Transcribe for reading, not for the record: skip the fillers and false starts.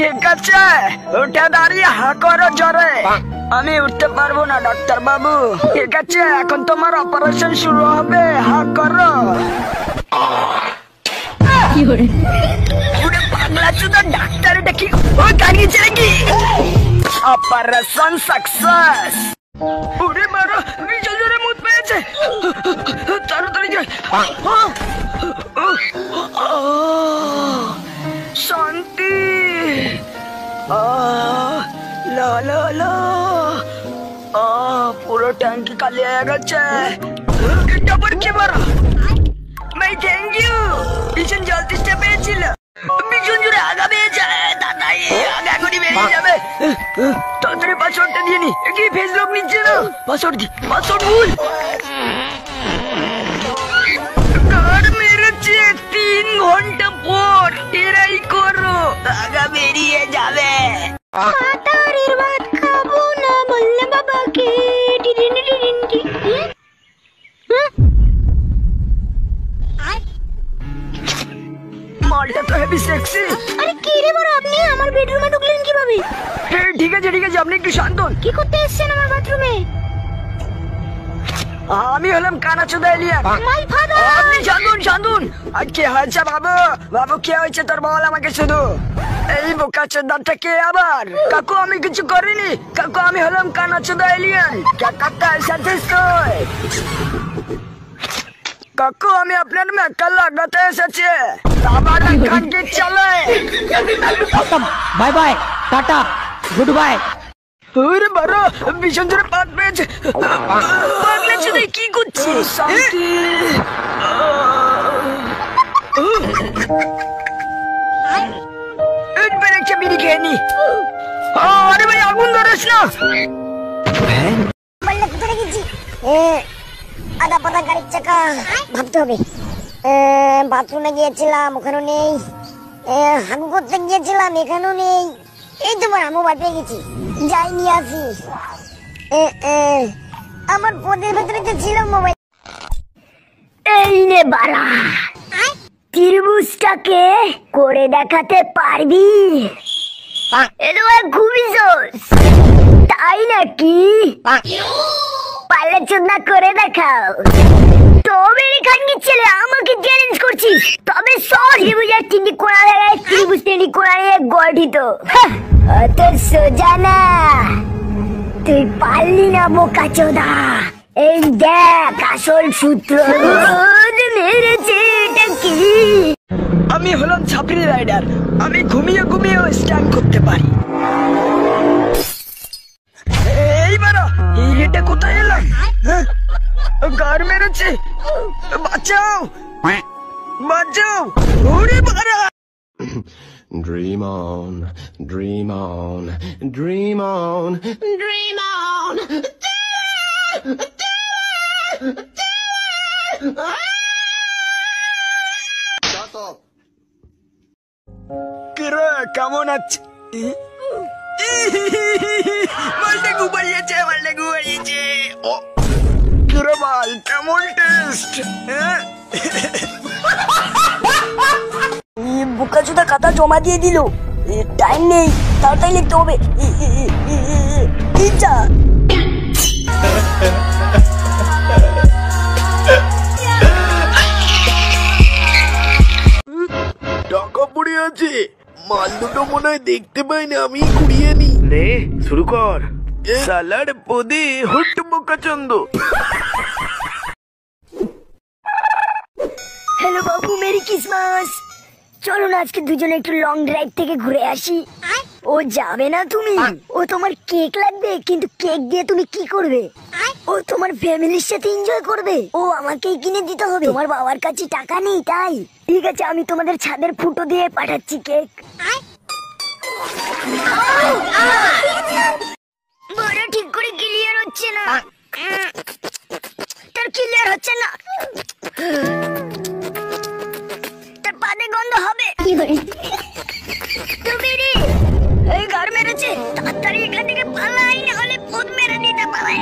ঠিক আছে, উঠে দাঁড়িয়ে হা করো জোরে। আমি উঠতে পারবো না ডাক্তার বাবু। ঠিক আছে, এখন তোমার অপারেশন শুরু হবে, হা করো। পাগলা চুদা ডাক্তার এটা কি কানিয়েছে নাকি? Operation success. উড়ে মারো, বিশাল জোরে মুত পেয়েছে। তাড়াতাড়ি যাই। শান্তি। লা লা লা। পুরো ট্যাঙ্কি খালি হয়ে গেছে। ডবল কি মারা? ভাই থ্যাংক ইউ। ভীষণ জল তেষ্টা পেয়েছিল। ভীষণ জোরে আগা পেয়ে যায় দাদাই, আগা করে বেরিয়ে যাবে। তাড়াতাড়ি পাসওয়ার্ডটা দিয়ে নি। কি ফেস লক নিচ্ছে না? পাসওয়ার্ড দি, পাসওয়ার্ড ভুল। কার মেরেছে 3 ঘন্টা পর। এরাই করো, আগা বেরিয়ে যাবে। মাতারের ভাত খাবো না বললে বাবাকে। মালটা তো হেভি সেক্সি। আরে কি রে বড়, আপনি আমার বেডরুমে ঢুকলেন কিভাবে? ঠিক আছে ঠিক আছে, আপনি একটু শান্ত হন। কি করতে এসেছেন আমার বাথরুমে? আমি হলাম কানাচোদা এলিয়ান। My father. আপনি শান্তন শান্তন। আর কি হয়েছে বাবু? বাবু কি হয়েছে তোর, বল আমাকে শুধু। এই বোকাচোদাটা কে আবার? কাকু আমি কিছু করিনি কাকু, আমি হলাম কানাচোদা এলিয়ান। কাকা সাথে কাকু আমি আপনার মেকা লাগাতে এসেছি। আবার খানকে চলে। Bye bye, tata, good bye. ওরে বড়, ভীষণ জোরে পাত পেয়েছে। পাগলা চোদা কি করছিস? শান্তি। একবার একটা বিড়ি খেয়ে নি। আরে ভাই আগুন ধরিস না। বললে কোথায় গেছি? আদা পাতা গাড়ির চাকা ভাবতে হবে। বাথরুমে গিয়েছিলাম, ওখানেও নেই। হাগু করতে গিয়েছিলাম, এখানেও নেই। এই তো মোবাইল পেয়ে গেছি, যাই নিয়ে আসি। আমার পদের ভেতরে যে ছিল মোবাইল। এই নে বাড়া, ত্রিভুজটাকে করে দেখাতে পারবি? খুবই তাই নাকি? পারলে চোদনা করে দেখাও। তবে এখানকার ছেলে আমাকে চ্যালেঞ্জ করছিস? তবে ত্রিভুজের তিনটি কোণা লাগায় ত্রিভুজ তিনটি কোণা নিয়ে গঠিত। অত সোজা না, তুই পারলি না বোকাচোদা। এই দেখ আসল সূত্র। মেরেছে এটা কি? আমি হলাম ছাপরি রাইডার। আমি ঘুমিয়ে ঘুমিয়েও স্ট্যান্ড করতে পারি। এইবার এটা কোথায় এলাম? গার মেরেছে, বাঁচাও বাঁচাও। ওরে বাড়া। Dream on, dream on, dream on, dream on. Shut up. কিরে কেমন আছে? মালটা ঘুমাইয়েছে, মালটা ঘুমাইয়েছে। কিরে বল কেমন টেস্ট? বোকাচোদা খাতা জমা দিয়ে দিল। টাইম নেই, তাড়াতাড়ি লিখতে হবে। ইচ্ছা টাকা পড়ে আছে, মাল দুটো মনে হয় দেখতে পাই না, আমি কুড়িয়ে নি। নে শুরু কর। সালার পদে হুট বোকাচন্দ। হ্যালো বাবু, মেরি ক্রিসমাস। চলো না আজকে দুজনে একটু লং ড্রাইভ থেকে ঘুরে আসি। ও যাবে না তুমি? ও তোমার কেক লাগবে, কিন্তু কেক দিয়ে তুমি কি করবে? ও তোমার ফ্যামিলির সাথে এনজয় করবে। ও আমাকেই কিনে দিতে হবে, তোমার বাবার কাছে টাকা নেই তাই। ঠিক আছে, আমি তোমাদের ছাদের ফুটো দিয়ে পাঠাচ্ছি কেক। বড় ঠিক করে ক্লিয়ার হচ্ছে না। তার ক্লিয়ার হচ্ছে না, তার পাদে গন্ধ হবে। তুমি এই ঘর মেরেছে, তাড়াতাড়ি এখান থেকে পালাই, নাহলে পদ মেরে নিতে পারে।